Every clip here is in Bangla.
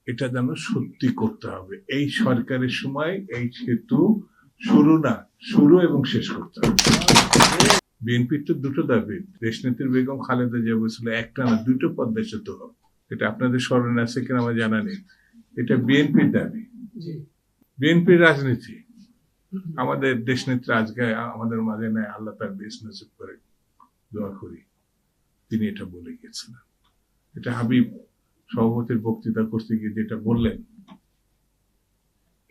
এটা যেন সত্যি করতে হবে। এই সরকারের সময় এই সেতু শুরু না, শুরু এবং শেষ করতে হবে। বিএনপির তো দুটো দাবি। দেশনেত্রী বেগম খালেদা জিয়া বলেছিল একটা না দুটো পদ্মা সেতু হবে। এটা আপনাদের স্মরণে আছে কিনা আমার জানা নেই। এটা বিএনপির দাবি, বিএনপির রাজনীতি। আমাদের দেশনেত্রী আজকে আমাদের মাঝে নেয়, আল্লাহ তার বেশ নসিব করে, দোয়া করি। তিনি এটা বলে গেছিলেন। এটা হাবিব সভাপতির বক্তৃতা করতে গিয়ে যেটা বললেন,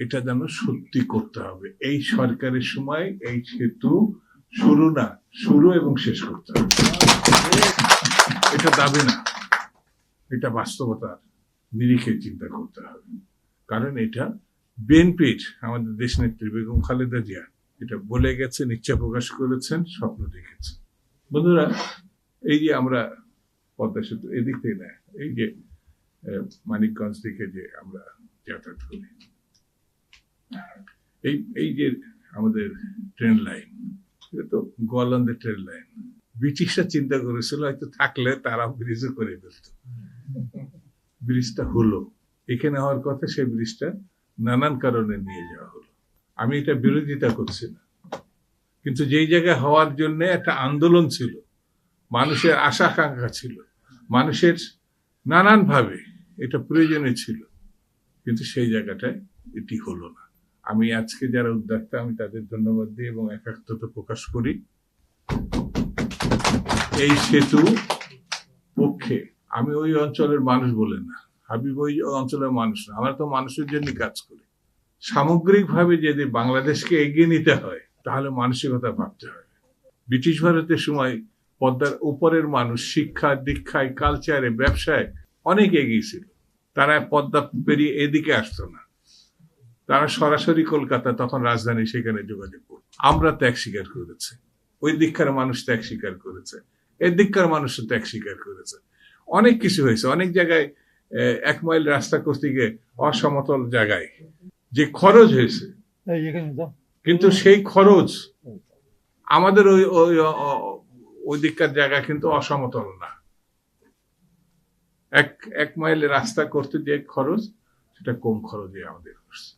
এটা যেন সত্যি করতে হবে। এই সরকারের সময় এই সেতু শুরু না, শুরু এবং শেষ করতে হবে। এটা দাবি না, এটা বাস্তবতার নিরিখে চিন্তা করতে হবে। কারণ এটা বিএনপির, আমাদের দেশনেত্রী বেগম খালেদা জিয়া এটা বলে গেছেন, ইচ্ছা প্রকাশ করেছেন, স্বপ্ন দেখেছেন। বন্ধুরা, এই যে আমরা পদ্মা সেতু এদিক থেকে না, এই যে মানিকগঞ্জ থেকে যে আমরা যাতায়াত করি, এই যে আমাদের ট্রেন লাইন, এটা তো গোয়ালন্দের ট্রেন লাইন। ব্রিটিশরা চিন্তা করেছিল হয়তো থাকলে তারা ব্রিজও করে ফেলত। ব্রিজটা হলো, এখানে হওয়ার কথা, সেই ব্রিজটা নানান কারণে নিয়ে যাওয়া হলো। আমি এটা বিরোধিতা করছি না, কিন্তু যেই জায়গায় হওয়ার জন্য একটা আন্দোলন ছিল, মানুষের আশা আকাঙ্ক্ষা ছিল, মানুষের নানান ভাবে এটা প্রয়োজনীয় ছিল, কিন্তু সেই জায়গাটায় এটি হলো না। আমি আজকে যারা উদ্যোক্তা, আমি তাদের ধন্যবাদ দিই এবং একাত্মতা প্রকাশ করি। এই সেতু পক্ষে আমি ওই অঞ্চলের মানুষ বলে না, হাবিব ওই অঞ্চলের মানুষ না, আমরা তো মানুষের জন্য কাজ করি। সামগ্রিকভাবে যদি বাংলাদেশকে এগিয়ে নিতে হয়, তাহলে মানসিকতা ভাবতে হবে। ব্রিটিশ ভারতের সময় পদ্মার উপরের মানুষ শিক্ষা দীক্ষায়, কালচারে, ব্যবসায় অনেক এগিয়ে ছিল। তারা পদ্মা পেরিয়ে এদিকে আসতো না, তারা সরাসরি কলকাতা, তখন রাজধানী, সেখানে যোগাযোগ করত। আমরা ত্যাগ স্বীকার করেছি, ওই দিককার মানুষ ত্যাগ স্বীকার করেছে, এর দিককার মানুষ ত্যাগ স্বীকার করেছে। অনেক কিছু হয়েছে, অনেক জায়গায় 1 মাইল রাস্তা করতে গিয়ে অসমতল জায়গায় যে খরচ হয়েছে, কিন্তু সেই খরচ আমাদের ওই দিককার জায়গা কিন্তু অসমতল না। 1 মাইল রাস্তা করতে যে খরচ, সেটা কম খরচে আমাদের করছে।